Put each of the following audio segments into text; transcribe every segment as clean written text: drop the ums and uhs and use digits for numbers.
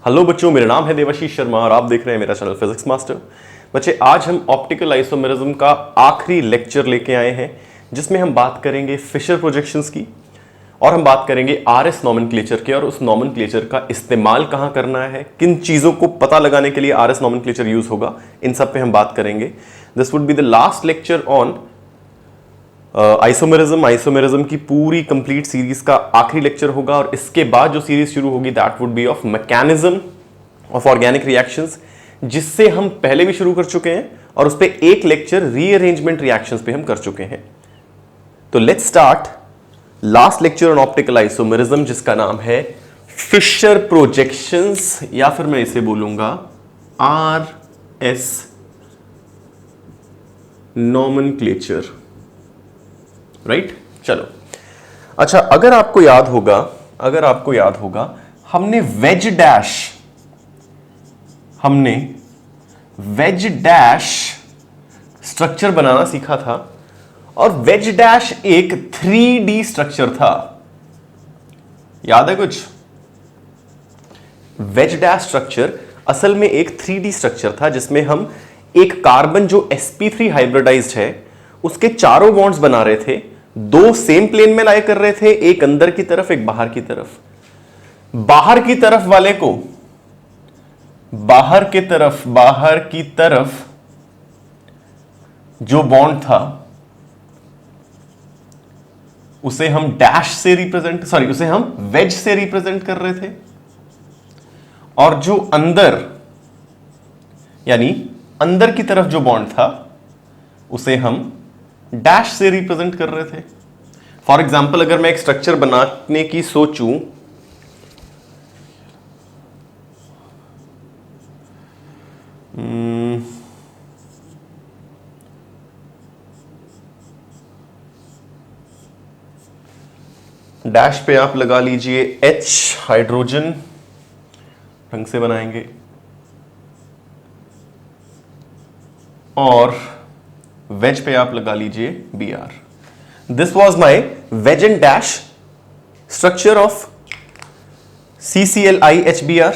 Hello बच्चों, मेरा नाम है देवाशीष शर्मा और आप देख रहे हैं मेरा चैनल फिजिक्स मास्टर। बच्चे, आज हम ऑप्टिकल आइसोमेरिज्म का आखिरी लेक्चर लेके आए हैं जिसमें हम बात करेंगे फिशर प्रोजेक्शंस की और हम बात करेंगे आरएस नॉमेनक्लेचर के और उस नॉमेनक्लेचर का इस्तेमाल कहां करना है, किन चीजों को पता लगाने के लिए आरएस नॉमेनक्लेचर यूज होगा, इन सब पे हम बात करेंगे। This would be the last lecture on isomerism की पूरी कंप्लीट सीरीज का आखिरी लेक्चर होगा और इसके बाद जो सीरीज शुरू होगी that would be of mechanism of organic reactions, जिससे हम पहले भी शुरू कर चुके हैं और उस पे एक लेक्चर रीअरेंजमेंट रिएक्शंस पे हम कर चुके हैं। तो let's start last lecture on optical isomerism, जिसका नाम है फिशर प्रोजेक्शंस, या फिर मैं इसे बोलूंगा आरएस नॉमेनक्लेचर, राइट। चलो, अच्छा, अगर आपको याद होगा हमने वेज डैश स्ट्रक्चर बनाना सीखा था और वेज डैश एक 3D स्ट्रक्चर था, याद है कुछ? वेज डैश स्ट्रक्चर असल में एक 3D स्ट्रक्चर था जिसमें हम एक कार्बन जो sp3 हाइब्रिडाइज्ड है उसके चारों बॉन्ड्स बना रहे थे, दो सेम प्लेन में लाए कर रहे थे, एक अंदर की तरफ एक बाहर की तरफ। बाहर की तरफ जो बॉन्ड था उसे हम वेज से रिप्रेजेंट कर रहे थे और जो अंदर की तरफ जो बॉन्ड था उसे हम डैश से रिप्रेजेंट कर रहे थे। फॉर एग्जाम्पल, अगर मैं एक स्ट्रक्चर बनाने की सोचूं, डैश पे आप लगा लीजिए H हाइड्रोजन, ढंग से बनाएंगे, और वेज पे आप लगा लीजिए Br। This was my wedge and dash structure of CClIHBr।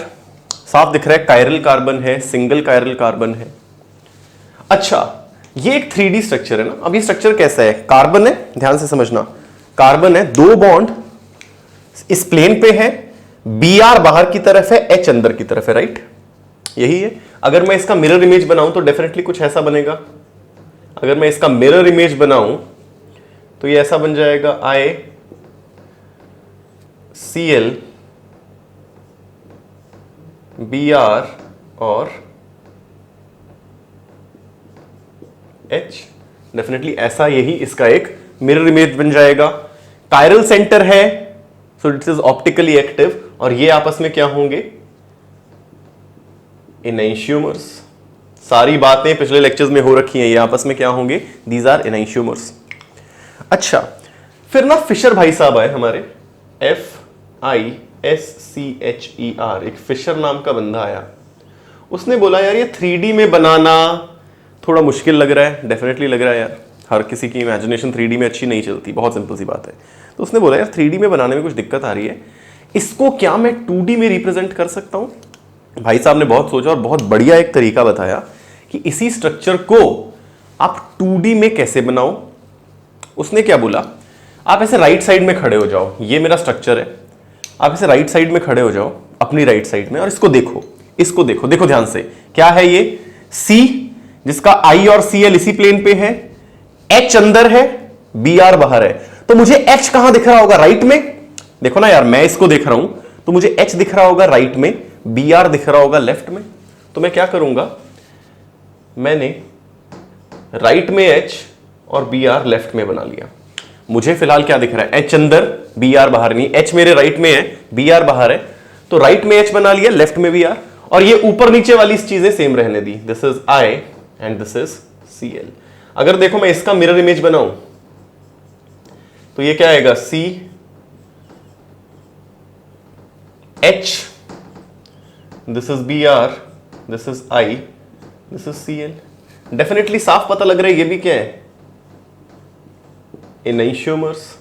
साफ दिख रहा है, कायरल कार्बन है, सिंगल कायरल कार्बन है। अच्छा, ये एक 3D स्ट्रक्चर है ना। अब ये स्ट्रक्चर कैसा है? कार्बन है, ध्यान से समझना, कार्बन है, दो बॉन्ड इस प्लेन पे है, Br बाहर की तरफ है, H अंदर की तरफ है, राइट, यही है। अगर मैं इसका मिरर इमेज बनाऊं तो डेफिनेटली कुछ ऐसा बनेगा। अगर मैं इसका मिरर इमेज बनाऊं तो ये ऐसा बन जाएगा, ICl Br और H, डेफिनेटली ऐसा, यही इसका एक मिरर इमेज बन जाएगा। कायरल सेंटर है, so it is optically active, और ये आपस में क्या होंगे? एनांशियोमर्स। सारी बातें पिछले लेक्चर्स में हो रखी हैं, ये आपस में क्या होंगे? These are enantiomers. अच्छा, फिर ना फिशर भाई साहब आए हमारे, FISCHER, एक फिशर नाम का बंदा आया। उसने बोला यार ये 3D में बनाना थोड़ा मुश्किल लग रहा है। डेफिनेटली लग रहा है यार, हर किसी की इमेजिनेशन 3D में अच्छी नहीं चलती, बहुत सिंपल सी बात है। तो उसने बोला यार 3D में बनाने में कुछ दिक्कत आ रही है, इसको क्या मैं 2D में रिप्रेजेंट कर सकता हूं? भाई साहब ने बहुत सोचा और बहुत बढ़िया एक तरीका बताया कि इसी स्ट्रक्चर को आप 2D में कैसे बनाओ। उसने क्या बोला, आप ऐसे राइट साइड में खड़े हो जाओ, ये मेरा स्ट्रक्चर है, आप ऐसे राइट साइड में खड़े हो जाओ, अपनी राइट साइड में, और इसको देखो ध्यान से, क्या है ये? C, जिसका I और Cl इसी प्लेन पे है, H अंदर है, Br बाहर है, तो मुझे H कहां दिख रहा होगा? राइट में। देखो ना यार, मैं इसको देख रहा हूं तो मुझे H दिख रहा होगा राइट में, Br दिख रहा होगा लेफ्ट में। तो मैं क्या करूंगा, मैंने राइट में H और Br लेफ्ट में बना लिया। मुझे फिलहाल क्या दिख रहा है? H अंदर, Br बाहर नहीं। H मेरे राइट में है, Br बाहर है, तो राइट में H बना लिया, लेफ्ट में Br, और ये ऊपर नीचे वाली चीजें सेम रहने दी। This is I and this is Cl। अगर देखो मैं इसका मिरर इमेज बनाऊं तो ये क्या आएगा? C H, this is Br, this is I, this is Cl। Definitely साफ पता लग रहा है ये भी क्या है? एनांशियोमर्स।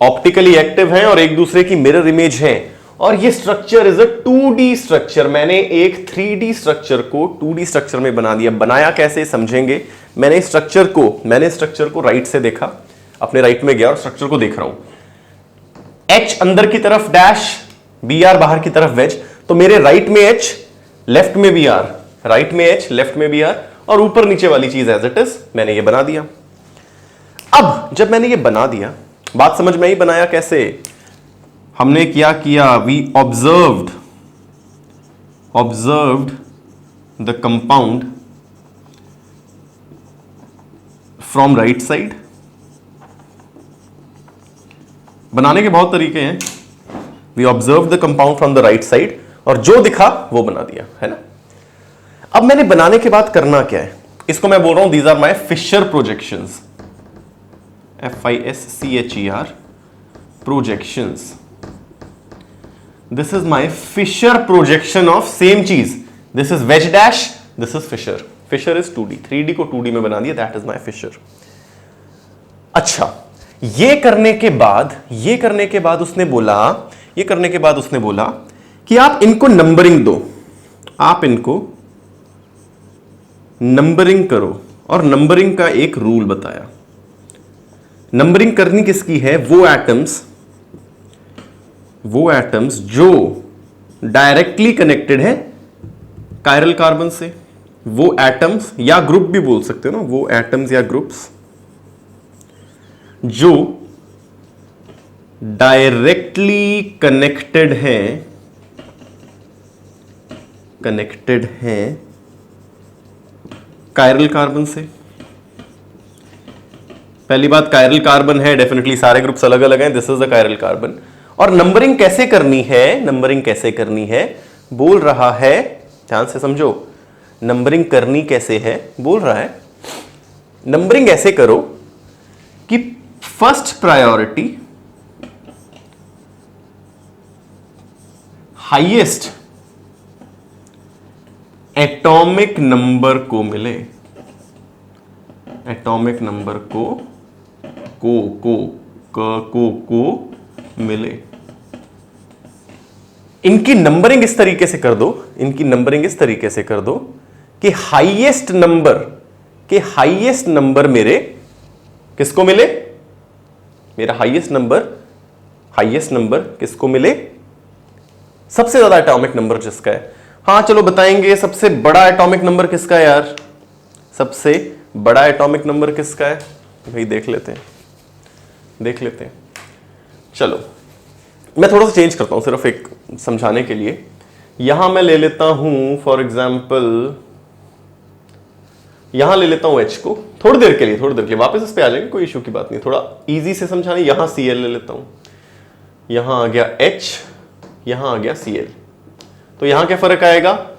ऑप्टिकली एक्टिव हैं और एक दूसरे की मिरर इमेज है, और ये structure is a 2D structure. मैंने एक 3D स्ट्रक्चर को 2D स्ट्रक्चर में बना दिया। बनाया कैसे समझेंगे। मैंने स्ट्रक्चर को राइट से देखा, अपने राइट में गया और स्ट्रक्चर को देख रहा हूं। H अंदर की तरफ डैश, BR बाहर की तरफ वेज, तो मेरे राइट में H, लेफ्ट में BR, राइट में H, लेफ्ट में BR, और ऊपर नीचे वाली चीज एज इट इज मैंने ये बना दिया। अब जब मैंने ये बना दिया, बात समझ में आई बनाया कैसे। हमने क्या किया, we observed the compound from right side. बनाने के बहुत तरीके हैं। We observe the compound from the right side, और जो दिखा वो बना दिया, है ना। अब मैंने बनाने के बाद करना क्या है, इसको मैं बोल रहा हूं these are my Fischer projections, FISCHER projections. This is my Fischer projection of same चीज। This is wedge dash, this is Fischer. Fischer is 2D, 3D को 2D में बना दिया, दैट इज माई फिशर। अच्छा, ये करने के बाद उसने बोला कि आप इनको नंबरिंग दो, आप इनको नंबरिंग करो, और नंबरिंग का एक रूल बताया। नंबरिंग करनी किसकी है, वो एटम्स जो डायरेक्टली कनेक्टेड है कायरल कार्बन से, वो एटम्स या ग्रुप भी बोल सकते हो ना, वो एटम्स या ग्रुप्स जो डायरेक्टली कनेक्टेड हैं कायरल कार्बन से। पहली बात, कायरल कार्बन है, डेफिनेटली सारे ग्रुप्स अलग अलग हैं, this is the chiral carbon. और नंबरिंग कैसे करनी है बोल रहा है, ध्यान से समझो, नंबरिंग करनी कैसे है बोल रहा है। नंबरिंग ऐसे करो कि first priority highest atomic number को मिले, एटॉमिक नंबर को मिले। इनकी नंबरिंग इस तरीके से कर दो, कि हाईएस्ट नंबर मेरे किसको मिले, मेरा हाईएस्ट नंबर किसको मिले, सबसे ज्यादा एटॉमिक नंबर जिसका है। हाँ चलो बताएंगे, सबसे बड़ा एटॉमिक नंबर किसका है यार, सबसे बड़ा एटॉमिक नंबर किसका है भाई, देख लेते हैं। चलो मैं थोड़ा सा चेंज करता हूं, सिर्फ एक समझाने के लिए। यहां मैं ले लेता हूं फॉर एग्जांपल, यहां ले लेता हूं H को, थोड़ी देर के लिए, वापस इस पे आ जाएंगे, कोई इशू की बात नहीं, थोड़ा इजी से समझाने। यहां Cl ले लेता हूं, यहां आ गया H, यहां आ गया Cl। तो यहां क्या फर्क आएगा,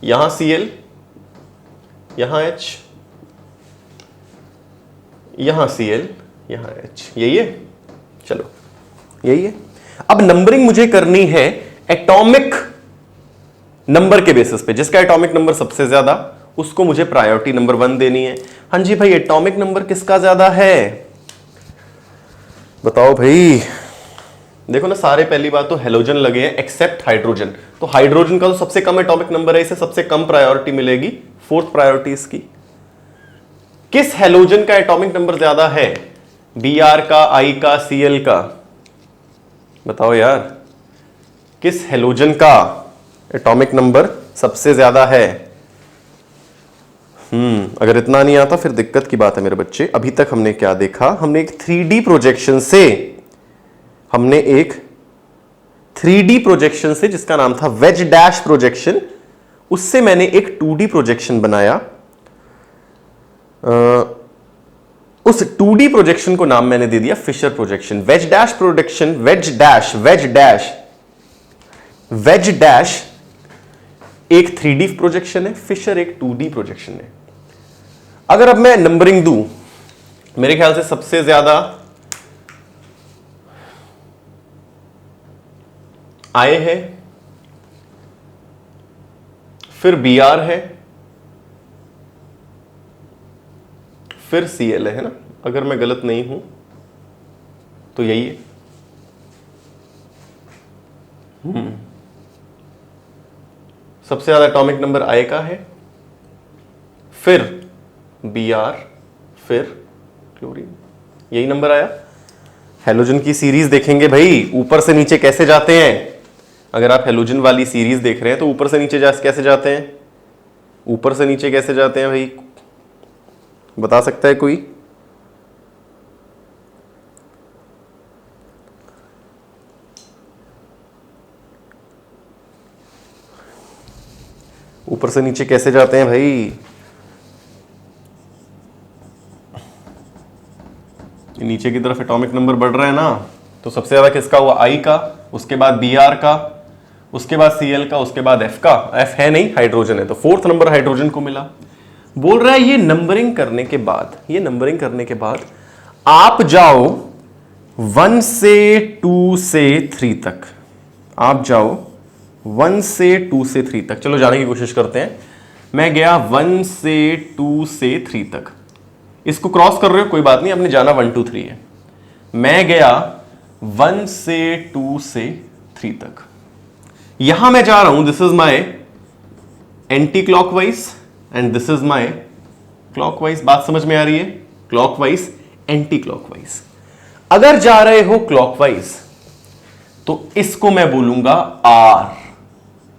यहां Cl, यहां H, यहां Cl, यहां H, यही है। चलो यही है। अब नंबरिंग मुझे करनी है एटॉमिक नंबर के बेसिस पे, जिसका एटॉमिक नंबर सबसे ज्यादा उसको मुझे प्रायोरिटी नंबर 1 देनी है। हाँ जी भाई, एटॉमिक नंबर किसका ज्यादा है बताओ भाई। देखो ना, सारे पहली बात तो हेलोजन लगे हैं एक्सेप्ट हाइड्रोजन, तो हाइड्रोजन का तो सबसे कम एटॉमिक नंबर है, इसे सबसे कम प्रायोरिटी मिलेगी, 4th प्रायोरिटी इसकी। किस हेलोजन का एटॉमिक नंबर ज्यादा है, Br का, I का, Cl का, बताओ यार, किस हेलोजन का एटॉमिक नंबर सबसे ज्यादा है। अगर इतना नहीं आता फिर दिक्कत की बात है मेरे बच्चे। अभी तक हमने क्या देखा, हमने एक 3D प्रोजेक्शन से जिसका नाम था वेज डैश प्रोजेक्शन, उससे मैंने एक 2D प्रोजेक्शन बनाया। उस 2D प्रोजेक्शन को नाम मैंने दे दिया Fischer projection. Wedge dash projection, wedge dash एक 3D प्रोजेक्शन है, फिशर एक 2D प्रोजेक्शन है। अगर अब मैं नंबरिंग दूं, मेरे ख्याल से सबसे ज्यादा I है, फिर Br है, फिर Cl है ना, अगर मैं गलत नहीं हूं तो यही है। सबसे ज्यादा एटॉमिक नंबर I का है, फिर Br, फिर क्लोरीन, यही नंबर आया। हेलोजन की सीरीज देखेंगे भाई, ऊपर से नीचे कैसे जाते हैं। अगर आप हेलोजन वाली सीरीज देख रहे हैं तो ऊपर से नीचे कैसे जाते हैं, ऊपर से नीचे कैसे जाते हैं भाई, बता सकता है कोई? ऊपर से नीचे कैसे जाते हैं भाई? नीचे की तरफ एटॉमिक नंबर बढ़ रहा है ना, तो सबसे ज्यादा किसका हुआ? I का, उसके बाद Br का, उसके बाद Cl का, उसके बाद F का। F है नहीं, हाइड्रोजन है, तो फोर्थ नंबर हाइड्रोजन को मिला। बोल रहा है ये नंबरिंग करने के बाद, ये नंबरिंग करने के बाद आप जाओ 1 से 2 से 3 तक, आप जाओ 1 से 2 से 3 तक। चलो जाने की कोशिश करते हैं। मैं गया 1 से 2 से 3 तक, इसको क्रॉस कर रहे हो कोई बात नहीं, आपने जाना 1 2 3 है। मैं गया 1 से 2 से 3 तक, यहां मैं जा रहा हूं, this is my anti clockwise and this is my clockwise. बात समझ में आ रही है? Clockwise, anti clockwise. अगर जा रहे हो क्लॉकवाइज तो इसको मैं बोलूंगा आर,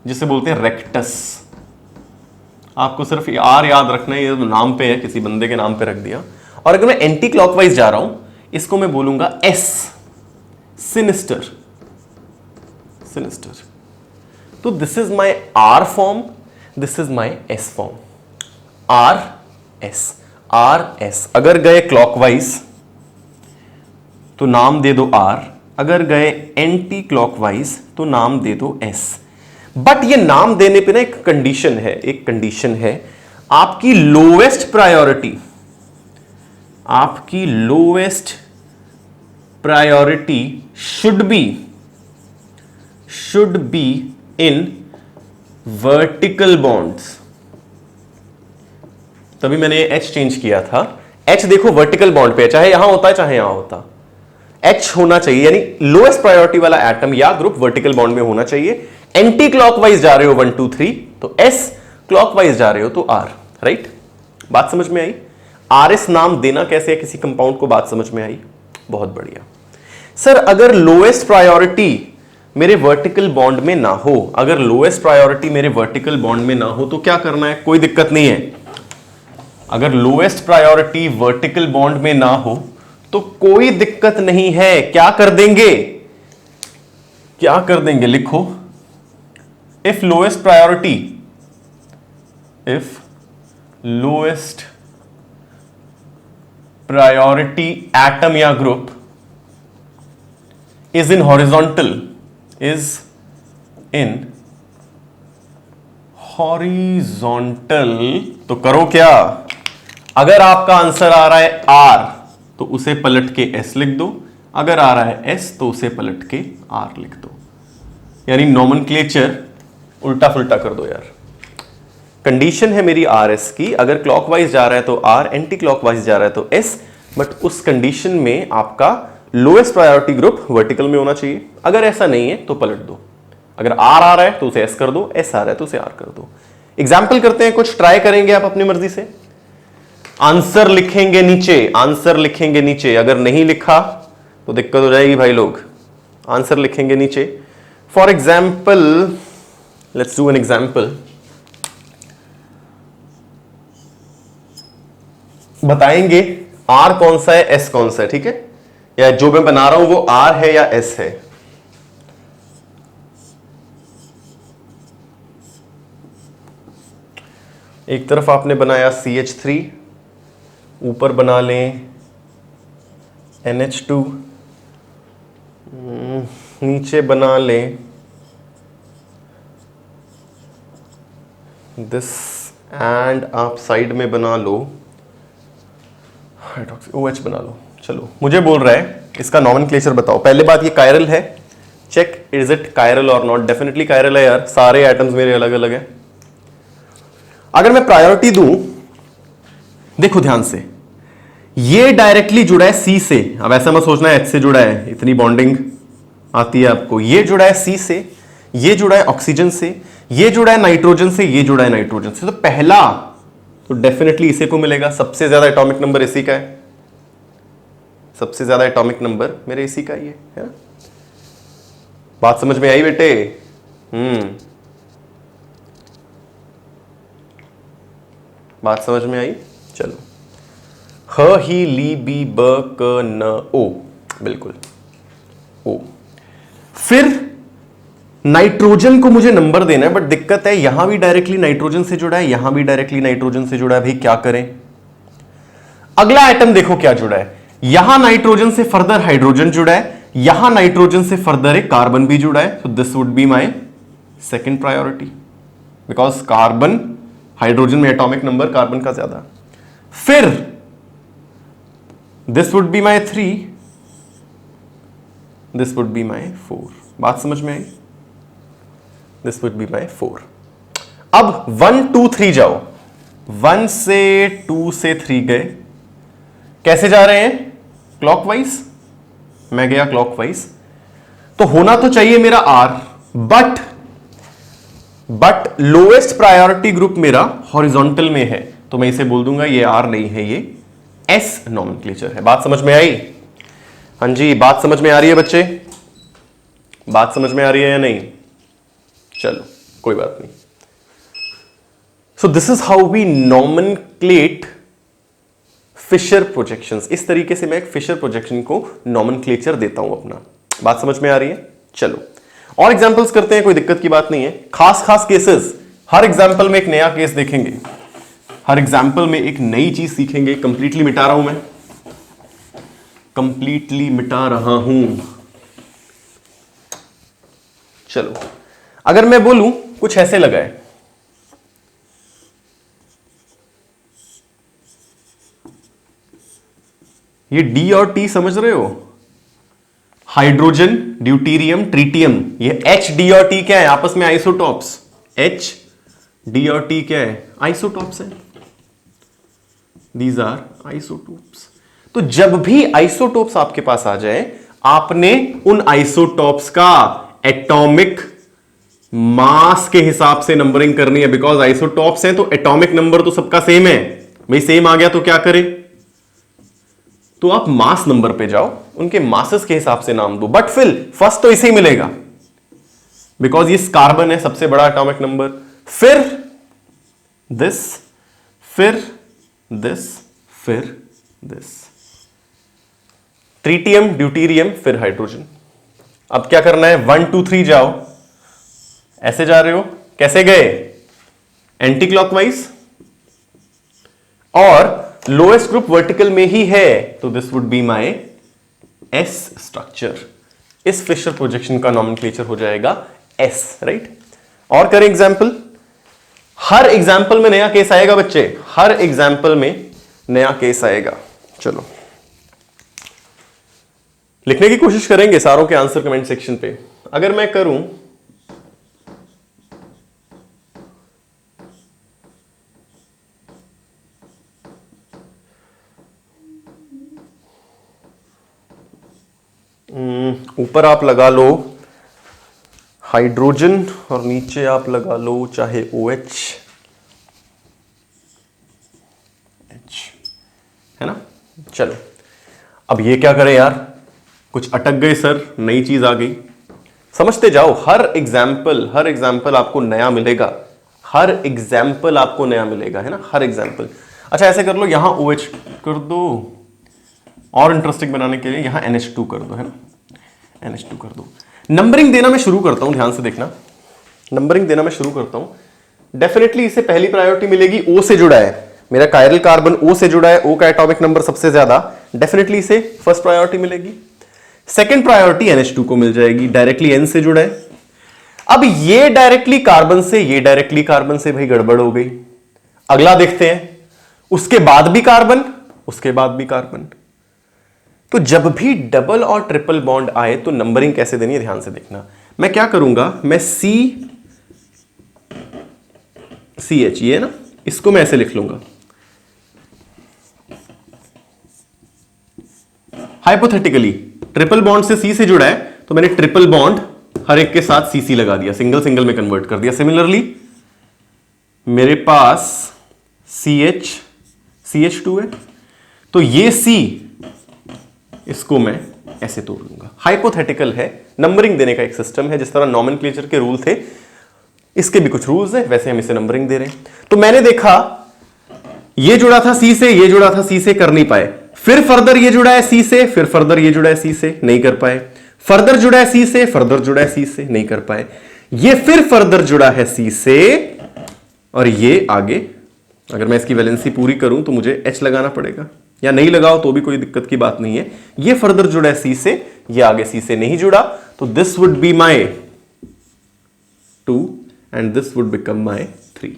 जिसे बोलते हैं रेक्टस। आपको सिर्फ आर याद रखना है, ये नाम पे है, किसी बंदे के नाम पे रख दिया। और अगर मैं एंटी क्लॉकवाइज जा रहा हूं, इसको मैं बोलूंगा एस, सिनिस्टर, सिनिस्टर। तो this is my R form, this is my S form, R S, R S. अगर गए क्लॉकवाइज तो नाम दे दो आर, अगर गए एंटी क्लॉकवाइज तो नाम दे दो एस। बट ये नाम देने पे ना एक कंडीशन है, एक कंडीशन है, आपकी लोएस्ट प्रायोरिटी, आपकी lowest priority should be in vertical bonds. तभी मैंने एच चेंज किया था। एच देखो वर्टिकल बॉन्ड पे, चाहे यहां होता है चाहे यहां होता, एच होना चाहिए, यानी लोएस्ट प्रायोरिटी वाला एटम या ग्रुप वर्टिकल बॉन्ड में होना चाहिए। एंटी क्लॉकवाइज जा रहे हो 1 2 3 तो एस, क्लॉकवाइज जा रहे हो तो आर, राइट? बात समझ में आई? आर एस नाम देना कैसे है किसी कंपाउंड को, बात समझ में आई? बहुत बढ़िया। सर अगर लोएस्ट प्रायोरिटी मेरे वर्टिकल बॉन्ड में ना हो, अगर लोएस्ट प्रायोरिटी मेरे वर्टिकल बॉन्ड में ना हो तो क्या करना है? कोई दिक्कत नहीं है। अगर लोएस्ट प्रायोरिटी वर्टिकल बॉन्ड में ना हो तो कोई दिक्कत नहीं है। क्या कर देंगे? क्या कर देंगे? लिखो, if lowest priority, if lowest priority atom या group is in horizontal, is in horizontal, तो करो क्या? अगर आपका आंसर आ रहा है आर तो उसे पलट के एस लिख दो, अगर आ रहा है एस तो उसे पलट के आर लिख दो, यानी नोमेनक्लेचर उल्टा फुल्टा कर दो यार। कंडीशन है मेरी आर एस की, अगर क्लॉकवाइज जा रहा है तो आर, एंटी क्लॉकवाइज जा रहा है तो एस, बट उस कंडीशन में आपका लोएस्ट प्रायोरिटी ग्रुप वर्टिकल में होना चाहिए। अगर ऐसा नहीं है तो पलट दो, अगर आर आ रहा है तो उसे एस कर दो, एस आ रहा है तो उसे आर कर दो। एग्जाम्पल करते हैं, कुछ ट्राई करेंगे आप अपनी मर्जी से। आंसर लिखेंगे नीचे, आंसर लिखेंगे नीचे, अगर नहीं लिखा तो दिक्कत हो जाएगी भाई लोग। आंसर लिखेंगे नीचे। For example, let's do an example. बताएंगे आर कौन सा है, एस कौन सा है, ठीक है? या जो मैं बना रहा हूं वो आर है या एस है। एक तरफ आपने बनाया CH3, ऊपर बना लें NH2, नीचे बना लें दिस, एंड आप साइड में बना लो हाइड्रोक्सी OH बना लो। चलो मुझे बोल रहा है इसका नॉमेनक्लेचर बताओ। पहले बात ये कायरल है, चेक इज इट कायरल और नॉट। डेफिनेटली कायरल है यार, सारे एटम्स मेरे अलग अलग है। अगर मैं प्रायोरिटी दूं, देखो ध्यान से, ये डायरेक्टली जुड़ा है सी से। अब ऐसा मत सोचना है एच से जुड़ा है, इतनी बॉन्डिंग आती है आपको। ये जुड़ा है सी से, ये जुड़ा है ऑक्सीजन से, ये जुड़ा है नाइट्रोजन से, ये जुड़ा है नाइट्रोजन से, तो पहला तो डेफिनेटली इसी को मिलेगा। सबसे ज्यादा एटॉमिक नंबर इसी का है, सबसे ज्यादा एटॉमिक नंबर मेरे इसी का ही है ना। बात समझ में आई बेटे? बात समझ में आई? चलो, ह ही ली बी ब क न ओ, बिल्कुल ओ। फिर नाइट्रोजन को मुझे नंबर देना है, बट दिक्कत है यहां भी डायरेक्टली नाइट्रोजन से जुड़ा है, यहां भी डायरेक्टली नाइट्रोजन से जुड़ा है। भाई क्या करें? अगला एटम देखो क्या जुड़ा है, यहां नाइट्रोजन से फर्दर हाइड्रोजन जुड़ा है, यहां नाइट्रोजन से फर्दर एक कार्बन भी जुड़ा है। So this would be my second priority, because carbon, hydrogen में एटॉमिक नंबर कार्बन का ज्यादा। फिर this would be my 3, this would be my 4। बात समझ में आई? This would be my 4। अब 1 2 3 जाओ, 1 से 2 से 3 गए, कैसे जा रहे हैं? क्लॉकवाइज। मैं गया क्लॉकवाइज, तो होना तो चाहिए मेरा R, but lowest priority group मेरा हॉरिजॉन्टल में है, तो मैं इसे बोल दूंगा ये R नहीं है, ये S नॉमेनक्लेचर है। बात समझ में आई? हाँ जी, बात समझ में आ रही है बच्चे? बात समझ में आ रही है या नहीं? चलो कोई बात नहीं। So this is how we nomenclate Fischer projections. इस तरीके से मैं एक फिशर प्रोजेक्शन को नॉमेनक्लेचर देता हूं अपना। बात समझ में आ रही है? चलो और एग्जांपल्स करते हैं, कोई दिक्कत की बात नहीं है। खास केसेस, हर एग्जांपल में एक नया केस देखेंगे, हर एग्जांपल में एक नई चीज सीखेंगे। कंप्लीटली मिटा रहा हूं मैं, कंप्लीटली मिटा रहा हूं। चलो अगर मैं बोलूं कुछ ऐसे लगा है, ये डी और टी समझ रहे हो? हाइड्रोजन, ड्यूटीरियम, ट्रीटियम, ये एच डी और टी क्या है? आपस में आइसोटॉप्स। एच डी और टी क्या है? आइसोटॉप्स है। These are isotopes. तो जब भी आइसोटॉप्स आपके पास आ जाए, आपने उन आइसोटॉप्स का एटॉमिक मास के हिसाब से नंबरिंग करनी है, बिकॉज आइसोटॉप्स हैं तो एटॉमिक नंबर तो सबका सेम है। भाई सेम आ गया तो क्या करें? तो आप मास नंबर पे जाओ, उनके मासेस के हिसाब से नाम दो, बट फिर फर्स्ट तो इसे ही मिलेगा, बिकॉज ये कार्बन है, सबसे बड़ा एटॉमिक नंबर। फिर दिस, फिर दिस, फिर दिस, ट्रीटियम, ड्यूटीरियम, फिर हाइड्रोजन। अब क्या करना है? 1 2 3 जाओ। ऐसे जा रहे हो, कैसे गए? एंटी क्लॉकवाइज, और लोएस्ट ग्रुप वर्टिकल में ही है, तो this would be my S structure. इस फिशर प्रोजेक्शन का नॉमेनक्लेचर हो जाएगा एस, राइट? और करें एग्जांपल। हर एग्जांपल में नया केस आएगा बच्चे, हर एग्जांपल में नया केस आएगा। चलो लिखने की कोशिश करेंगे सारों के आंसर कमेंट सेक्शन पे। अगर मैं करूं ऊपर आप लगा लो हाइड्रोजन और नीचे आप लगा लो चाहे OH, है ना? चलो अब ये क्या करें यार, कुछ अटक गए सर, नई चीज आ गई। समझते जाओ, हर एग्जाम्पल आपको नया मिलेगा, हर एग्जाम्पल आपको नया मिलेगा, है ना? हर एग्जाम्पल। अच्छा ऐसे कर लो, यहां OH कर दो, और इंटरेस्टिंग बनाने के लिए यहां NH2 कर दो, है ना? NH2 कर दो। नंबरिंग देना मैं शुरू करता हूं, ध्यान से देखना, नंबरिंग देना मैं शुरू करता हूं। डेफिनेटली इसे पहली प्रायोरिटी मिलेगी, O से जुड़ा है मेरा कायरल कार्बन, O से जुड़ा है, O का एटॉमिक नंबर सबसे ज्यादा, डेफिनेटली इसे फर्स्ट प्रायोरिटी मिलेगी। सेकंड प्रायोरिटी NH2 को मिल जाएगी, डायरेक्टली N से जुड़ा है। अब ये डायरेक्टली कार्बन से, ये डायरेक्टली कार्बन से, भाई गड़बड़ हो गई। अगला देखते हैं, उसके बाद भी कार्बन, उसके बाद भी कार्बन। तो जब भी डबल और ट्रिपल बॉन्ड आए तो नंबरिंग कैसे देनी है, ध्यान से देखना। मैं क्या करूंगा, मैं CH, ये ना, इसको मैं ऐसे लिख लूंगा। हाइपोथेटिकली ट्रिपल बॉन्ड से C से जुड़ा है, तो मैंने ट्रिपल बॉन्ड हर एक के साथ सीसी लगा दिया, सिंगल सिंगल में कन्वर्ट कर दिया। सिमिलरली मेरे पास CH2 है, तो ये C इसको मैं ऐसे तोड़ लूंगा। हाइपोथेटिकल है, नंबरिंग देने का एक सिस्टम है, जिस तरह नॉमेनक्लेचर के रूल थे इसके भी कुछ रूल्स है, वैसे हम इसे नंबरिंग दे रहे हैं। तो मैंने देखा ये जुड़ा था C से, ये जुड़ा था C से, कर नहीं पाए। फिर फर्दर ये जुड़ा है C से, फिर फर्दर ये जुड़ा है C से, नहीं कर पाए। फर्दर जुड़ा है C से, फर्दर जुड़ा है C से, नहीं कर पाए। ये फिर फर्दर जुड़ा है C से, और ये आगे, अगर मैं इसकी वैलेंसी पूरी करूं तो मुझे H लगाना पड़ेगा, या नहीं लगाओ तो भी कोई दिक्कत की बात नहीं है। ये फर्दर जुड़ा है C से, ये आगे C से नहीं जुड़ा, तो this would be my 2 and this would become my 3।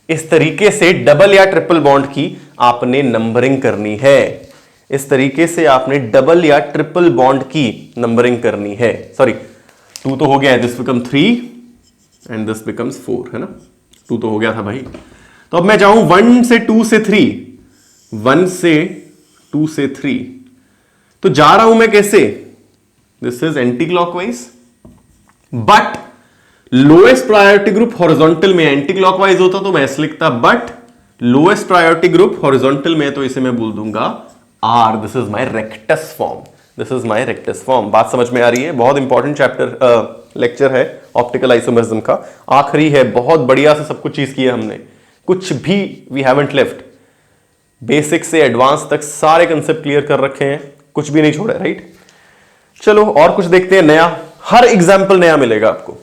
इस तरीके से डबल या ट्रिपल बॉन्ड की आपने नंबरिंग करनी है। इस तरीके से आपने डबल या ट्रिपल बॉन्ड की नंबरिंग करनी है। सॉरी, 2 तो हो गया है, this become 3 and this becomes 4, है ना। 2 तो हो गया था भाई। तो अब मैं जाऊं 1 से 2 से 3, 1 से 2 से 3, तो जा रहा हूं मैं कैसे, this is anti clockwise, but lowest priority group horizontal में, एंटी क्लॉकवाइज होता तो मैं ऐसे लिखता, but lowest priority group horizontal में, तो इसे मैं बोल दूंगा R। This is my rectus form, this is my rectus form. बात समझ में आ रही है? बहुत इंपॉर्टेंट चैप्टर लेक्चर है ऑप्टिकल आइसोमेरिज्म का, आखिरी है। बहुत बढ़िया से सब कुछ चीज की है हमने, कुछ भी वी हैवंट लेफ्ट। बेसिक से एडवांस तक सारे कंसेप्ट क्लियर कर रखे हैं, कुछ भी नहीं छोड़ा, राइट। चलो और कुछ देखते हैं नया। हर एग्जाम्पल नया मिलेगा आपको,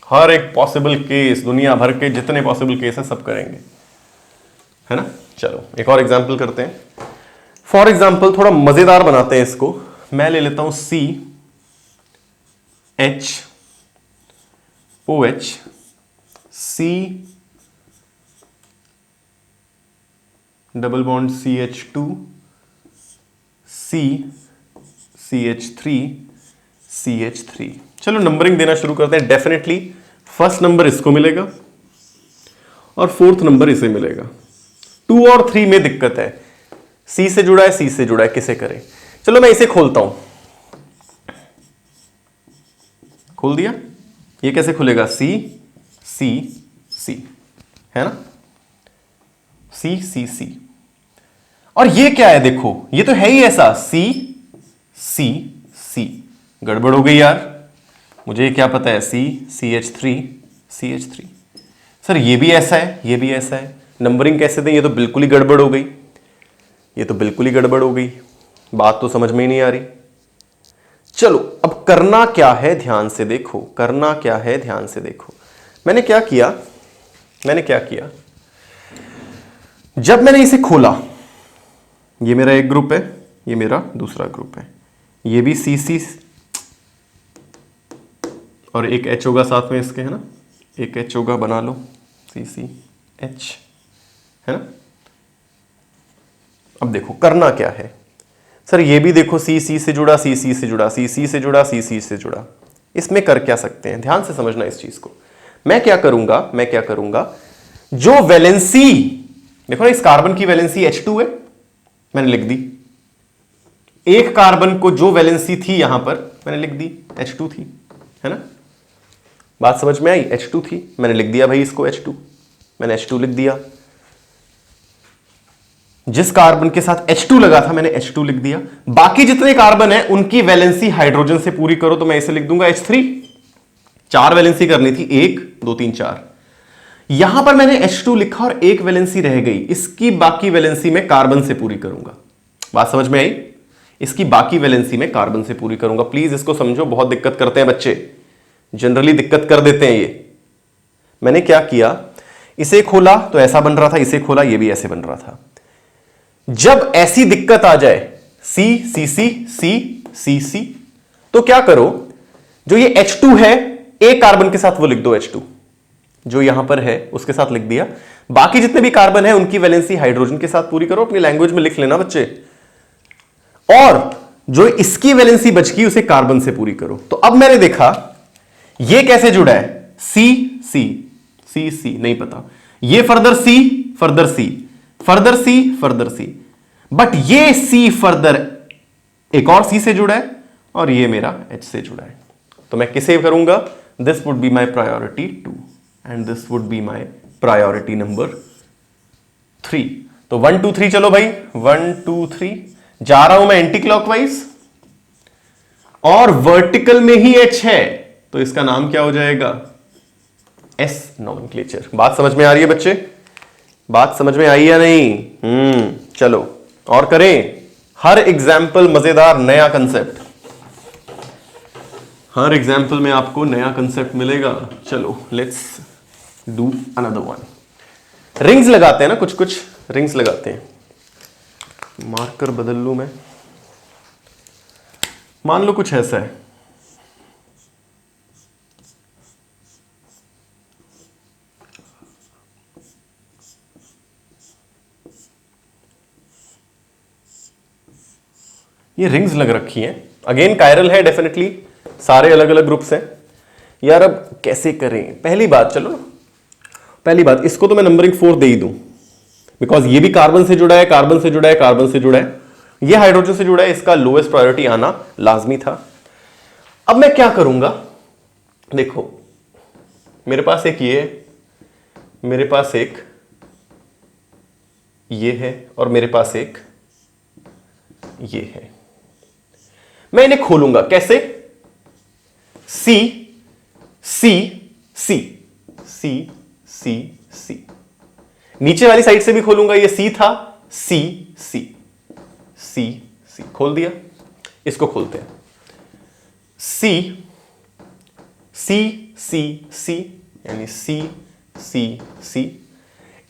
हर एक पॉसिबल केस, दुनिया भर के जितने पॉसिबल केस हैं सब करेंगे, है ना। चलो एक और एग्जाम्पल करते हैं। फॉर एग्जाम्पल थोड़ा मजेदार बनाते हैं इसको। मैं ले लेता हूं CHOH, C double bond CH2, CH3, CH3। चलो नंबरिंग देना शुरू करते हैं। डेफिनेटली फर्स्ट नंबर इसको मिलेगा और फोर्थ नंबर इसे मिलेगा। 2 और 3 में दिक्कत है, C से जुड़ा है, C से जुड़ा है, किसे करें। चलो मैं इसे खोलता हूं, खोल दिया। ये कैसे खुलेगा, C C C, है ना, C C C। और ये क्या है, देखो ये तो है ही ऐसा, C C C। गड़बड़ हो गई यार, मुझे क्या पता है, C CH3 CH3। सर ये भी ऐसा है, ये भी ऐसा है, नंबरिंग कैसे दें, ये तो बिल्कुल ही गड़बड़ हो गई, ये तो बिल्कुल ही गड़बड़ हो गई, बात तो समझ में ही नहीं आ रही। चलो अब करना क्या है, ध्यान से देखो, करना क्या है, ध्यान से देखो। मैंने क्या किया, जब मैंने इसे खोला, ये मेरा एक ग्रुप है, ये मेरा दूसरा ग्रुप है, ये भी CC और एक H होगा साथ में इसके, है ना, एक H होगा, बना लो CCH, है ना। अब देखो करना क्या है, सर ये भी देखो CC से जुड़ा, CC से जुड़ा, CC से जुड़ा, CC से जुड़ा। इसमें कर क्या सकते हैं, ध्यान से समझना इस चीज को। मैं क्या करूंगा, जो वैलेंसी देखो ना, इस कार्बन की वैलेंसी H2 है, मैंने लिख दी। एक कार्बन को जो वैलेंसी थी यहां पर मैंने लिख दी, H2 थी, है ना। बात समझ में आई, H2 थी, मैंने लिख दिया भाई इसको H2, मैंने H2 लिख दिया। जिस कार्बन के साथ H2 लगा था मैंने H2 लिख दिया। बाकी जितने कार्बन है उनकी वैलेंसी हाइड्रोजन से पूरी करो, तो मैं इसे लिख दूंगा H3। 4 वैलेंसी करनी थी, 1 2 3 4। यहां पर मैंने H2 लिखा और एक वैलेंसी रह गई, इसकी बाकी वैलेंसी में कार्बन से पूरी करूंगा। बात समझ में आई, इसकी बाकी वैलेंसी में कार्बन से पूरी करूंगा। प्लीज इसको समझो, बहुत दिक्कत करते हैं बच्चे, जनरली दिक्कत कर देते हैं ये। मैंने क्या किया, इसे खोला तो ऐसा बन रहा था, इसे खोला ये भी ऐसे बन रहा था। जब ऐसी दिक्कत आ जाए C C C C C C, तो क्या करो, जो ये H2 है एक कार्बन के साथ वो लिख दो, H2 जो यहां पर है उसके साथ लिख दिया। बाकी जितने भी कार्बन है उनकी वैलेंसी हाइड्रोजन के साथ पूरी करो, अपनी लैंग्वेज में लिख लेना बच्चे। और जो इसकी वैलेंसी बच गई उसे कार्बन से पूरी करो। तो अब मैंने देखा ये कैसे जुड़ा है, C C C C नहीं पता, ये further C further C further C further C, but ये C फर्दर एक और C से जुड़ा है और ये मेरा H से जुड़ा है। तो मैं किसे करूंगा, this would be my priority 2 and this would be my priority number 3। तो 1 2 3 चलो भाई, 1 2 3 जा रहा हूं मैं एंटी क्लॉकवाइज और वर्टिकल में ही एच है, तो इसका नाम क्या हो जाएगा, एस नॉमेनक्लेचर। बात समझ में आ रही है बच्चे, बात समझ में आई या नहीं? चलो और करें। हर एग्जाम्पल मजेदार नया कंसेप्ट, हर एग्जाम्पल में आपको नया कंसेप्ट मिलेगा। चलो let's do another one. Rings लगाते हैं ना, कुछ कुछ रिंग्स लगाते हैं। मार्कर बदल लूं मैं, मान लो कुछ ऐसा है, ये रिंग्स लग रखी हैं। अगेन कायरल है डेफिनेटली, सारे अलग अलग ग्रुप्स हैं यार। अब कैसे करें? पहली बात, चलो पहली बात, इसको तो मैं नंबरिंग 4 दे ही दूं, बिकॉज ये भी कार्बन से जुड़ा है, कार्बन से जुड़ा है, कार्बन से जुड़ा है, ये हाइड्रोजन से जुड़ा है, इसका लोएस्ट प्रायोरिटी आना लाजमी था। अब मैं क्या करूंगा, देखो मेरे पास एक ये है, मेरे पास एक ये है और मेरे पास एक ये है। मैं इन्हें खोलूंगा कैसे, सी सी सी सी सी सी, नीचे वाली साइड से भी खोलूंगा, ये सी था, सी सी सी सी, खोल दिया। इसको खोलते हैं, सी सी सी सी यानी सी सी सी,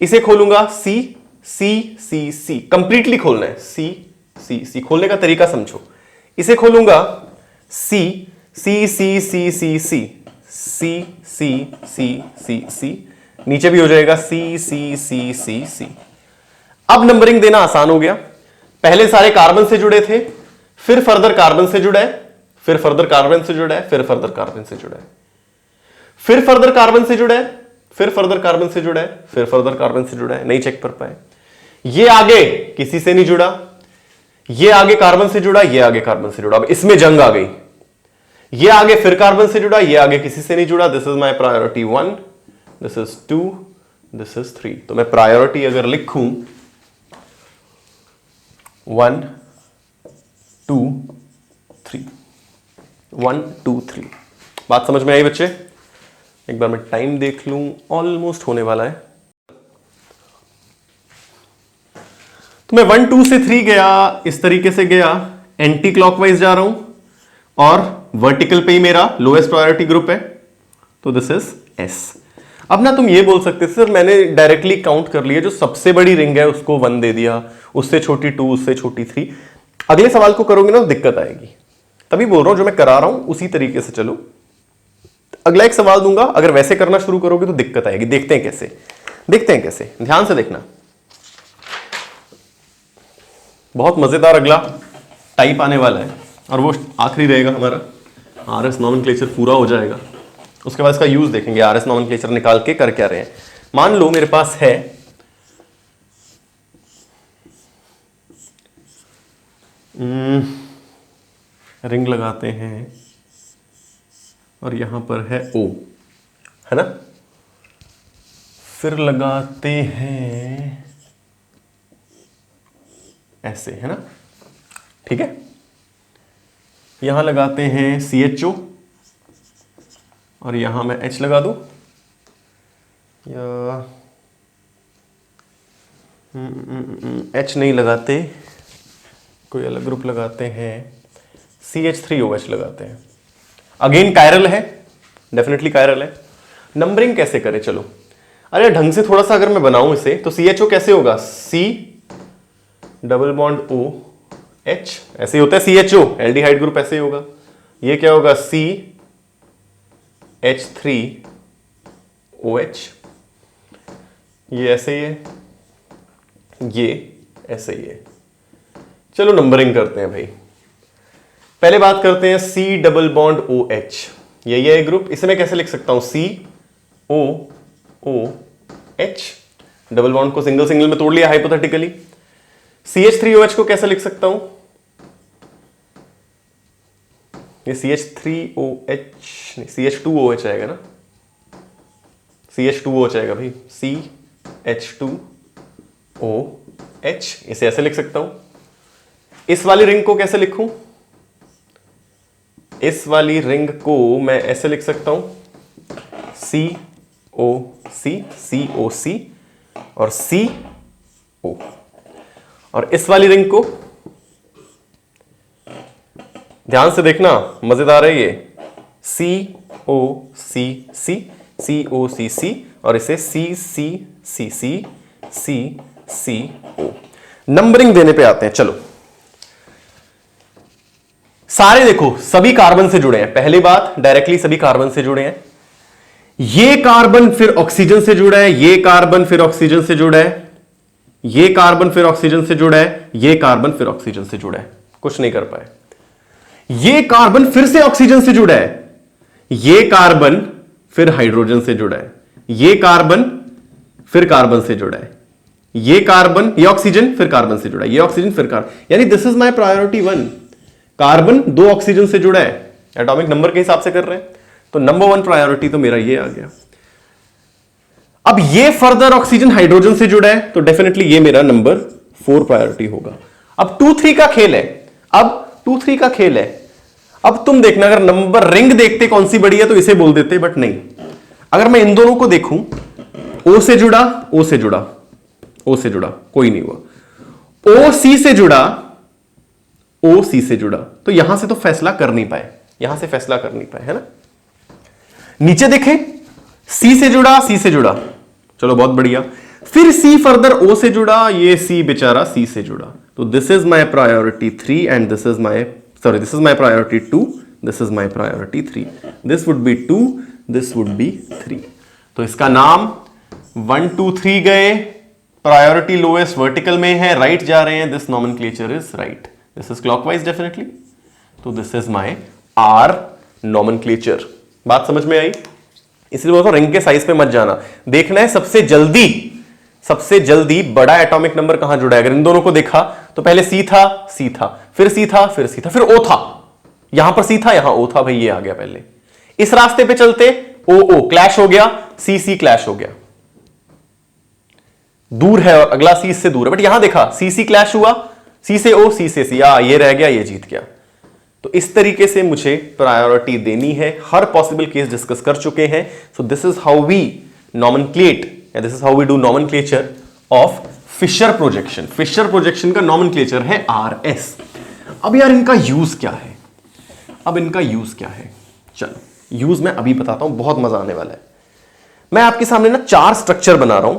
इसे खोलूंगा सी सी सी सी, कंप्लीटली खोलना है, सी सी सी। खोलने का तरीका समझो, इसे खोलूंगा सी सी सी सी सी सी सी सी सी सी सी, नीचे भी हो जाएगा सी सी सी सी सी। अब नंबरिंग देना आसान हो गया, पहले सारे कार्बन से जुड़े थे, फिर फर्दर कार्बन से जुड़ा है, फिर फर्दर कार्बन से जुड़ा है, फिर फर्दर कार्बन से जुड़ा है, फिर फर्दर कार्बन से जुड़ा है, फिर फर्दर कार्बन से जुड़ा है, फिर फर्दर कार्बन से जुड़ा है, नहीं चेक कर पाए। ये आगे किसी से नहीं जुड़ा, ये आगे कार्बन से जुड़ा, ये आगे कार्बन से जुड़ा, अब इसमें जंग आ गई। ये आगे फिर कार्बन से जुड़ा, ये आगे किसी से नहीं जुड़ा, this is my priority 1, this is 2, this is 3। तो मैं प्रायोरिटी अगर लिखूं 1 2 3, 1 2 3। बात समझ में आई बच्चे? एक बार मैं टाइम देख लूं, ऑलमोस्ट होने वाला है। तो मैं 1 2 से 3 गया, इस तरीके से गया, एंटी क्लॉकवाइज जा रहा हूं और वर्टिकल पे ही मेरा लोएस्ट प्रायोरिटी ग्रुप है, तो दिस इज एस। अब ना तुम ये बोल सकते थे सर मैंने डायरेक्टली काउंट कर लिया, जो सबसे बड़ी रिंग है उसको 1 दे दिया, उससे छोटी 2, उससे छोटी 3। अगले सवाल को करोगे ना तो दिक्कत आएगी, तभी बोल रहा हूं जो मैं करा रहा हूं उसी तरीके से चलो। अगला एक सवाल दूंगा, अगर वैसे करना शुरू करोगे तो दिक्कत आएगी। देखते हैं कैसे, देखते हैं कैसे, ध्यान से देखना। बहुत मजेदार अगला टाइप आने वाला है और वो आखिरी रहेगा हमारा, आरएस नॉमेनक्लेचर पूरा हो जाएगा, उसके बाद इसका यूज देखेंगे, आरएस नॉमेनक्लेचर निकाल के कर क्या रहे हैं। मान लो मेरे पास है रिंग लगाते हैं और यहां पर है ओ, है ना, फिर लगाते हैं ऐसे, है ना, ठीक है, यहां लगाते हैं CHO और यहां मैं H लगा दूं, या H नहीं लगाते, कोई अलग ग्रुप लगाते हैं, CH3OH लगाते हैं। अगेन कायरल है, डेफिनेटली कायरल है। नंबरिंग कैसे करें, चलो अरे ढंग से थोड़ा सा अगर मैं बनाऊं इसे, तो CHO कैसे होगा, C double bond O H, ऐसे ही होता है CHO, एल्डिहाइड ग्रुप ऐसे ही होगा। ये क्या होगा, CH3OH, ये ऐसे ही है, ये ऐसे ही है। चलो नंबरिंग करते हैं भाई। पहले बात करते हैं C डबल बॉन्ड OH, यही है ग्रुप, इसे मैं कैसे लिख सकता हूं, COOH, डबल बॉन्ड को सिंगल सिंगल में तोड़ लिया हाइपोथेटिकली। CH3OH को कैसे लिख सकता हूं, ये CH3OH नहीं, CH2OH आएगा ना, CH2OH आएगा भाई, CH2OH। इसे ऐसे लिख सकता हूं। इस वाली रिंग को कैसे लिखूं? इस वाली रिंग को मैं ऐसे लिख सकता हूं, COC और CO। और इस वाली रिंग को ध्यान से देखना, मजेदार है ये, COCC और इसे CCCCCCO। नंबरिंग देने पे आते हैं। चलो सारे देखो सभी कार्बन से जुड़े हैं। पहली बात, डायरेक्टली सभी कार्बन से जुड़े हैं। ये कार्बन फिर ऑक्सीजन से जुड़ा है, ये कार्बन फिर ऑक्सीजन से जुड़ा है, ये कार्बन फिर ऑक्सीजन से जुड़ा है, ये कार्बन फिर ऑक्सीजन से जुड़ा है। कुछ नहीं कर पाए। ये कार्बन फिर से ऑक्सीजन से जुड़ा है, ये कार्बन फिर हाइड्रोजन से जुड़ा है, ये कार्बन फिर कार्बन से जुड़ा है, ये कार्बन, ये ऑक्सीजन फिर कार्बन से जुड़ा है, ये ऑक्सीजन फिर कार्बन, यानी this is my priority 1। Carbon 2 oxygen से जुड़ा है, एटॉमिक नंबर के हिसाब से कर रहे हैं, तो नंबर 1 प्रायोरिटी तो मेरा ये आ गया। अब ये फर्दर ऑक्सीजन हाइड्रोजन से जुड़ा है, तो डेफिनेटली ये मेरा नंबर 4 प्रायोरिटी होगा। अब 2-3 का खेल है, अब 2-3 का खेल है। अब तुम देखना, अगर नंबर रिंग देखते कौन सी बड़ी है तो इसे बोल देते, बट नहीं। अगर मैं इन दोनों को देखूं, O से जुड़ा, O से जुड़ा, O से जुड़ा, कोई नहीं हुआ। O C से जुड़ा, O C से जुड़ा, तो यहां से तो फैसला कर नहीं पाए, यहां से फैसला कर नहीं पाए, है ना। नीचे देखें, C से जुड़ा, C से जुड़ा, चलो बहुत बढ़िया। फिर C फर्दर O से जुड़ा, ये C बेचारा C से जुड़ा, तो this is my priority 3 and this is my, sorry, this is my priority 2, this is my priority 3। This would B 2, this would B 3। तो इसका नाम 1 2 3 गए, प्रायोरिटी लोएस्ट वर्टिकल में है, राइट जा रहे हैं, this nomenclature is right, this is clockwise definitely. तो this is my R nomenclature. बात समझ में आई? इसलिए बोलता हूं रिंग के साइज पे मत जाना, देखना है सबसे जल्दी बड़ा एटॉमिक नंबर कहां जुड़ा है। अगर इन दोनों को देखा तो पहले C था, फिर C था, फिर C था, फिर O था, यहां पर C था, यहां O था, भाई ये आ गया पहले। इस रास्ते पे चलते O क्लैश हो गया, C क्लैश हो गया, दूर है और अगला C इससे दूर है, बट यहां देखा C क्लैश हुआ, C से O, C से C, ये रह गया, ये जीत गया। तो इस तरीके से मुझे प्रायोरिटी देनी है, हर पॉसिबल केस डिस्कस कर चुके हैं। So this is how we nomenclate, या this is how we do nomenclature of Fischer projection. Fischer projection का नॉमेनक्लेचर है RS। अब यार इनका यूज क्या है, चलो यूज मैं अभी बताता हूं, बहुत मजा आने वाला है। मैं आपके सामने ना 4 स्ट्रक्चर बना रहा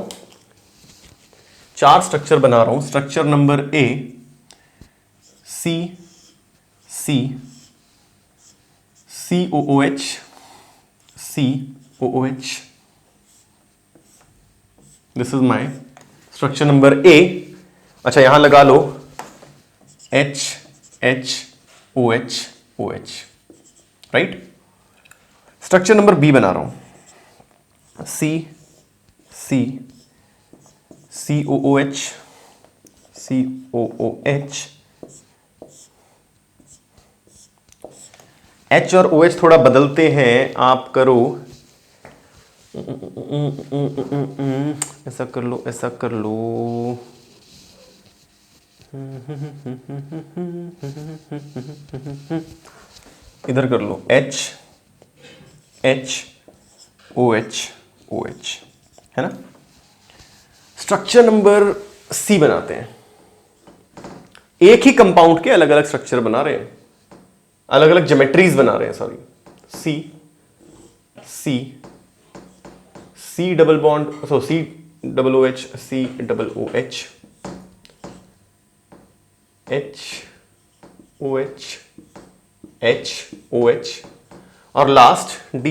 हूं, structure number A, COOH, this is my structure number A। अच्छा यहां लगा लो HOH, right. Structure number B बना रहा हूं, COOH, H और OH थोड़ा बदलते हैं, आप करो, ऐसा कर लो, इधर कर लो, OH, है ना। स्ट्रक्चर नंबर C बनाते हैं। एक ही कंपाउंड के अलग अलग स्ट्रक्चर बना रहे हैं, अलग अलग ज्योमेट्रीज बना रहे हैं, सॉरी। C डबल बॉन्ड, सो COOH, COOH, HOH, और लास्ट D,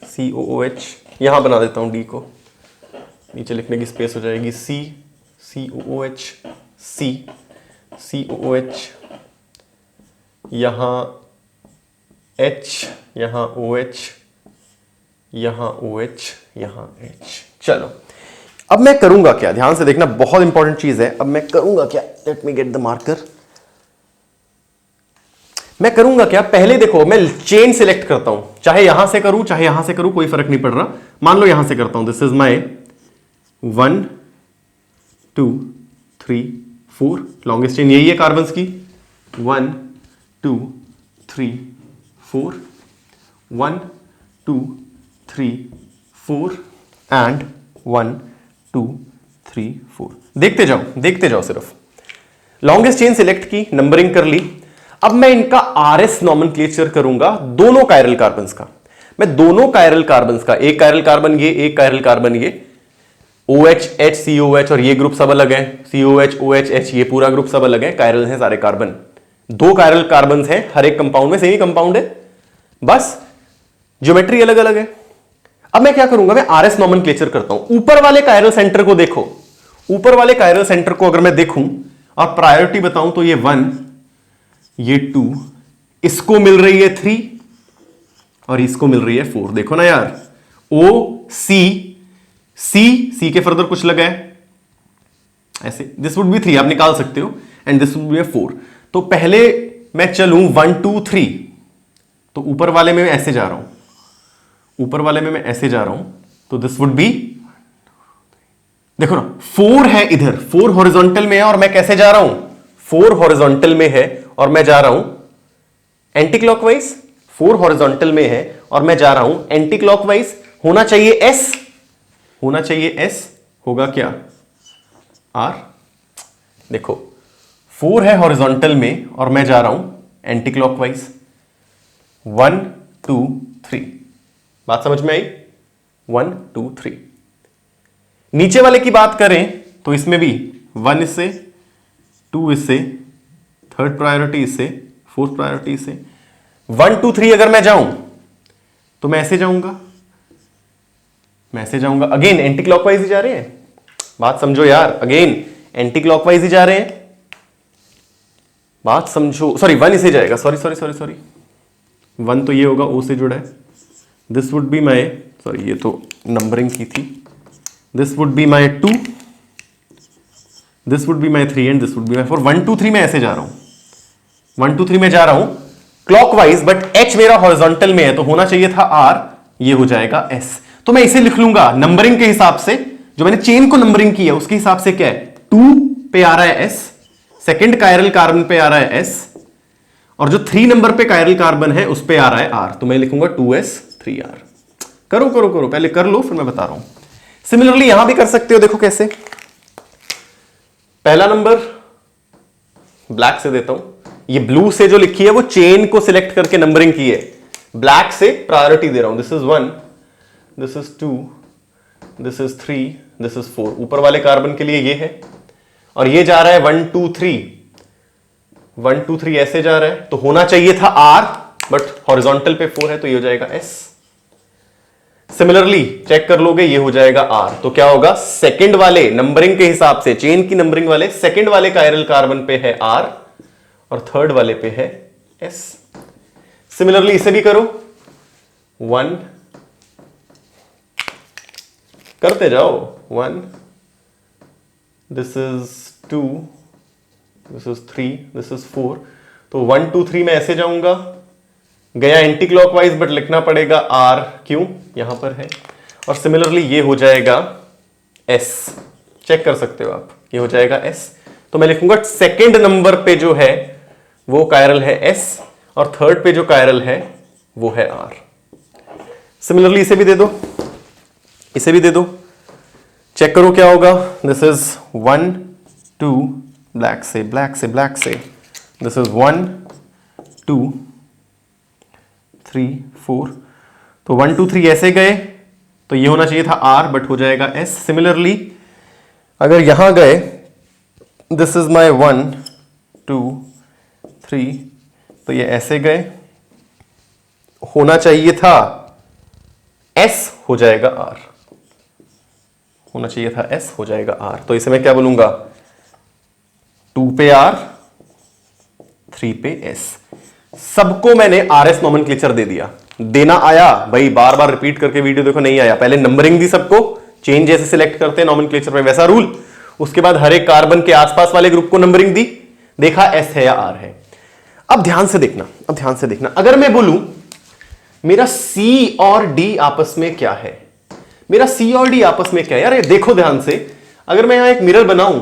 COOH। यहां बना देता हूं D को, नीचे लिखने की स्पेस हो जाएगी, COOH, COOH, यहां H, यहां OH, यहां OH, यहां H। चलो अब मैं करूंगा क्या, ध्यान से देखना, बहुत इंपॉर्टेंट चीज है। अब मैं करूंगा क्या, let me get the marker. मैं करूंगा क्या, पहले देखो मैं चेन सिलेक्ट करता हूं, चाहे यहां से करूं चाहे यहां से करूं, कोई फर्क नहीं पड़ रहा। मान लो यहां से करता हूं, this is my 1 2 3 4 longest chain, यही है कार्बन्स की। 1 2 3 4 1 2 3 4 एंड 1 2 3 4। देखते जाओ सिर्फ। लॉन्गेस्ट चेन सिलेक्ट की, नंबरिंग कर ली। अब मैं इनका आरएस नॉमेनक्लेचर करूंगा दोनों कायरल कार्बन्स का। मैं दोनों कायरल कार्बन्स का, एक कायरल कार्बन ये, एक कायरल कार्बन ये, OH H COH और ये ग्रुप सब अलग है, COH OH H ये पूरा ग्रुप सब अलग है, कायरल है सारे कार्बन। दो कायरल कार्बन है हर एक कंपाउंड में, सेम ही कंपाउंड है, बस ज्योमेट्री अलग अलग है। अब मैं क्या करूंगा, मैं आरएस नॉमेनक्लेचर करता हूं। ऊपर वाले कायरल सेंटर को देखो, ऊपर वाले कायरल सेंटर को अगर मैं देखूं और प्रायोरिटी बताऊं तो ये 1, ये 2, इसको मिल रही है 3 और इसको मिल रही है 4। देखो ना यार, O C के फर्दर कुछ लगा है ऐसे, दिस वुड बी 3, आप निकाल सकते हो, एंड दिस वुड बी 4। तो पहले मैं चलूं 1 2 3, तो ऊपर वाले में मैं ऐसे जा रहा हूं, ऊपर वाले में मैं ऐसे जा रहा हूं, तो दिस वुड बी, देखो ना 4 है इधर, 4 हॉरिजॉन्टल में है और मैं कैसे जा रहा हूं, 4 हॉरिजॉन्टल में है और मैं जा रहा हूं एंटी क्लॉकवाइज। 4 हॉरिजॉन्टल में है और मैं जा रहा हूं एंटी क्लॉकवाइज। होना चाहिए S, होना चाहिए S, होगा क्या R। देखो 4 है हॉरिजॉन्टल में और मैं जा रहा हूं एंटी क्लॉकवाइज। 1 2 3, बात समझ में आई, 1 2 3। नीचे वाले की बात करें तो इसमें भी 1 इससे, 2 इससे, थर्ड प्रायोरिटी इससे, फोर्थ प्रायोरिटी इससे। 1 2 3 अगर मैं जाऊं तो मैं ऐसे जाऊंगा, मैं ऐसे जाऊंगा, अगेन एंटी क्लॉकवाइज ही जा रहे हैं, बात समझो यार, अगेन एंटी क्लॉकवाइज ही जा रहे हैं, बात समझो। सॉरी 1 इसे जाएगा, सॉरी 1 तो ये होगा, O से जुड़ा है, this would be my, sorry ये तो नंबरिंग की थी, this would be my 2, this would be my 3 and this would be my 4। 1 2 3 मैं ऐसे जा रहा हूं, 1 2 3 में जा रहा हूं क्लॉकवाइज, बट H मेरा हॉरिजॉन्टल में है तो होना चाहिए था R, ये हो जाएगा S। तो मैं इसे लिख लूंगा नंबरिंग के हिसाब से, जो मैंने चेन को नंबरिंग की है उसके हिसाब से क्या है, 2 पे आ रहा है S, सेकेंड कायरल कार्बन पे आ रहा है S, और जो 3 नंबर पे कायरल कार्बन है उस पे आ रहा है R, तो मैं लिखूंगा 2S 3R। करो करो करो, पहले कर लो फिर मैं बता रहा हूं। सिमिलरली यहां भी कर सकते हो, देखो कैसे। पहला नंबर ब्लैक से देता हूं, ये ब्लू से जो लिखी है वो चेन को सिलेक्ट करके नंबरिंग की है, ब्लैक से प्रायोरिटी दे रहा हूं, this is 1, this is 2, this is 3, this is 4। ऊपर वाले कार्बन के लिए ये है और ये जा रहा है 1 2 3, 1 2 3 ऐसे जा रहा है, तो होना चाहिए था R, बट हॉरिजॉन्टल पे 4 है तो ये हो जाएगा S। सिमिलरली चेक कर लोगे, ये हो जाएगा R, तो क्या होगा, सेकंड वाले नंबरिंग के हिसाब से, चेन की नंबरिंग वाले सेकंड वाले कायरल कार्बन पे है R और थर्ड वाले पे है S। सिमिलरली इसे भी करो, 1, करते जाओ, 1, this is 2, this is 3, this is 4। तो 1 2 3 में ऐसे जाऊंगा, गया एंटी क्लॉकवाइज बट लिखना पड़ेगा R, क्यों, यहां पर है। और सिमिलरली ये हो जाएगा S, चेक कर सकते हो आप, ये हो जाएगा S। तो मैं लिखूंगा सेकेंड नंबर पे जो है वो कायरल है S और थर्ड पे जो कायरल है वो है R। सिमिलरली इसे भी दे दो, इसे भी दे दो, चेक करो क्या होगा, दिस इज 1 2, ब्लैक से ब्लैक से ब्लैक से, दिस इज 1 2 3 4। तो 1 2 3 ऐसे गए तो ये होना चाहिए था R, बट हो जाएगा S। सिमिलरली अगर यहां गए, दिस इज माई 1 2 3, तो ये ऐसे गए, होना चाहिए था S, हो जाएगा R, होना चाहिए था S, हो जाएगा R। तो इसे मैं क्या बोलूंगा, 2 पे R, 3 पे S। सबको मैंने RS नॉमेनक्लेचर दे दिया, देना आया भाई, बार बार रिपीट करके वीडियो देखो, नहीं आया, पहले नंबरिंग दी सबको, चेन जैसे सिलेक्ट करते हैं नॉमेनक्लेचर में वैसा रूल। उसके बाद हर एक कार्बन के आसपास वाले ग्रुप को नंबरिंग दी, देखा एस है या आर है। अब ध्यान से देखना, अगर मैं बोलूं मेरा सी और डी आपस में क्या है, मेरा सी और डी आपस में क्या है, यार ये देखो ध्यान से, अगर मैं यहां एक मिरर बनाऊं,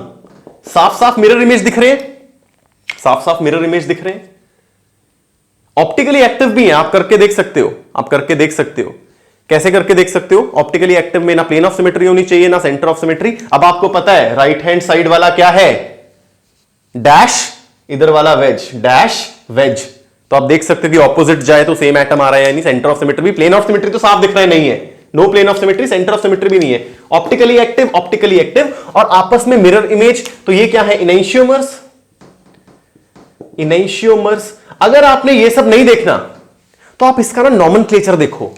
साफ साफ मिरर इमेज दिख रहे हैं, साफ साफ मिरर इमेज दिख रहे हैं, ऑप्टिकली एक्टिव भी है, आप करके देख सकते हो, कैसे करके देख सकते हो। ऑप्टिकली एक्टिव में ना प्लेन ऑफ सिमेट्री होनी चाहिए ना सेंटर ऑफ सिमेट्री। अब आपको पता है राइट हैंड साइड वाला क्या है, डैश, इधर वाला वेज, डैश वेज। तो आप देख सकते हो कि ऑपोजिट जाए तो सेम एटम आ रहा है, यानी सेंटर ऑफ सिमेट्री भी, प्लेन ऑफ सिमेट्री तो साफ दिख रहा है नहीं है, no plane of symmetry, centre of symmetry भी नहीं है, ऑप्टिकली एक्टिव और आपस में मिरर इमेज। तो ये क्या है, इनैंशियोमर्स। अगर आपने ये सब नहीं देखना तो आप इसका ना नॉमेनक्लेचर देखो,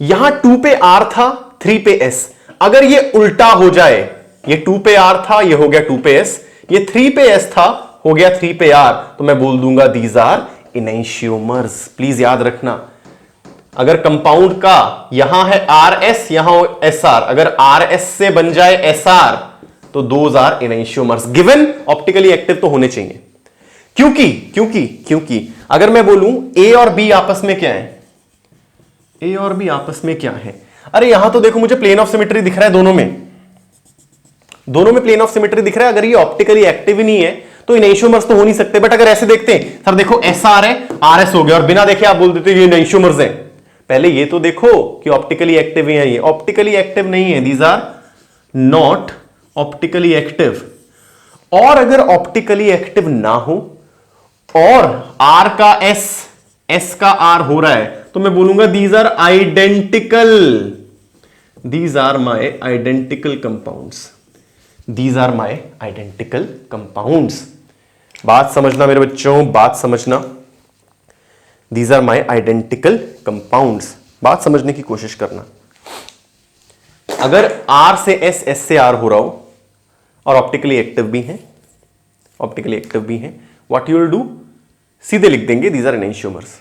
यहां 2 पे R था, 3 पे S। अगर ये उल्टा हो जाए, ये 2 पे R था, ये हो गया 2 पे S, ये 3 पे S था, हो गया 3 पे R, तो मैं बोल दूंगा दीज आर इनैंशियोमर्स। प्लीज याद रखना, अगर कंपाउंड का यहां है RS, यहां SR, अगर RS से बन जाए SR तो those are enantiomers. Given optically active तो होने चाहिए, क्योंकि अगर मैं बोलूं A और B आपस में क्या है, A और B आपस में क्या है, अरे यहां तो देखो मुझे प्लेन ऑफ सिमेट्री दिख रहा है, दोनों में प्लेन ऑफ सिमेट्री दिख रहा है। अगर ये ऑप्टिकली एक्टिव ही नहीं है तो इनैंशियोमर्स तो हो नहीं सकते। बट अगर ऐसे देखते हैं, सर देखो SR है, RS हो गया, और बिना देखे आप बोल देते ये इनैंशियोमर्स है। पहले ये तो देखो कि ऑप्टिकली एक्टिव है, ये ऑप्टिकली एक्टिव नहीं है, these are not optically active. और अगर ऑप्टिकली एक्टिव ना हो और R का S का R हो रहा है, तो मैं बोलूंगा these are identical, these are my identical compounds, these are my identical compounds. बात समझना मेरे बच्चों, बात समझना, these are my identical compounds. बात समझने की कोशिश करना। अगर R से S, S से R हो रहा हो और ऑप्टिकली एक्टिव भी है, व्हाट यू विल डू, सीधे लिख देंगे दीज आर इनैंशियोमर्स।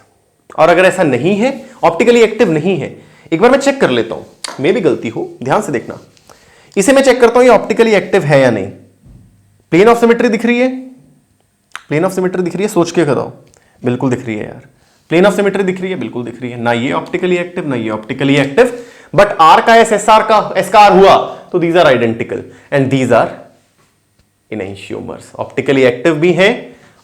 और अगर ऐसा नहीं है, ऑप्टिकली एक्टिव नहीं है, एक बार मैं चेक कर लेता हूं, मे भी गलती हो, ध्यान से देखना। इसे मैं चेक करता हूं ये ऑप्टिकली एक्टिव है या नहीं। प्लेन ऑफ सिमेट्री दिख रही है, सोच के बताओ। बिल्कुल दिख रही है यार, प्लेन ऑफ सिमेट्री दिख रही है, बिल्कुल दिख रही है, ना ये ऑप्टिकली एक्टिव ना ये ऑप्टिकली एक्टिव। बट R का S, SR का S का R हुआ तो these are identical and these are enantiomers. Optically active भी है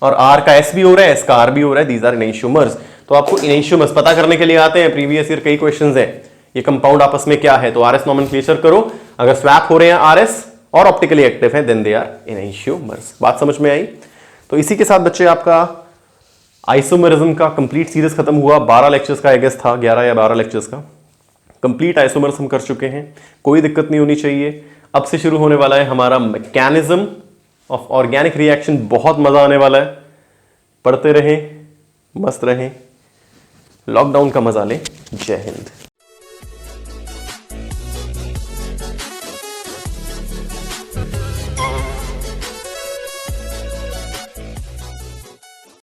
और R का S भी हो रहा है, S का R भी हो रहा है, दीज आर इनैंशियोमर्स। तो आपको इनैंशियोमर्स पता करने के लिए आते हैं, प्रीवियस ईयर कई क्वेश्चंस हैं, ये कंपाउंड आपस में क्या है, तो RS नॉमेनक्लेचर करो, अगर स्वैप हो रहे हैं RS और ऑप्टिकली एक्टिव है देन दे आर इनैंशियोमर्स। बात समझ में आई। तो इसी के साथ बच्चे आपका आइसोमरिज्म का कंप्लीट सीरीज खत्म हुआ। 12 लेक्चर्स का आई गेस था, 11 या 12 लेक्चर्स का कंप्लीट आइसोमर्स हम कर चुके हैं, कोई दिक्कत नहीं होनी चाहिए। अब से शुरू होने वाला है हमारा मैकेनिज्म ऑफ ऑर्गेनिक रिएक्शन, बहुत मजा आने वाला है। पढ़ते रहें, मस्त रहें, लॉकडाउन का मजा लें। जय हिंद।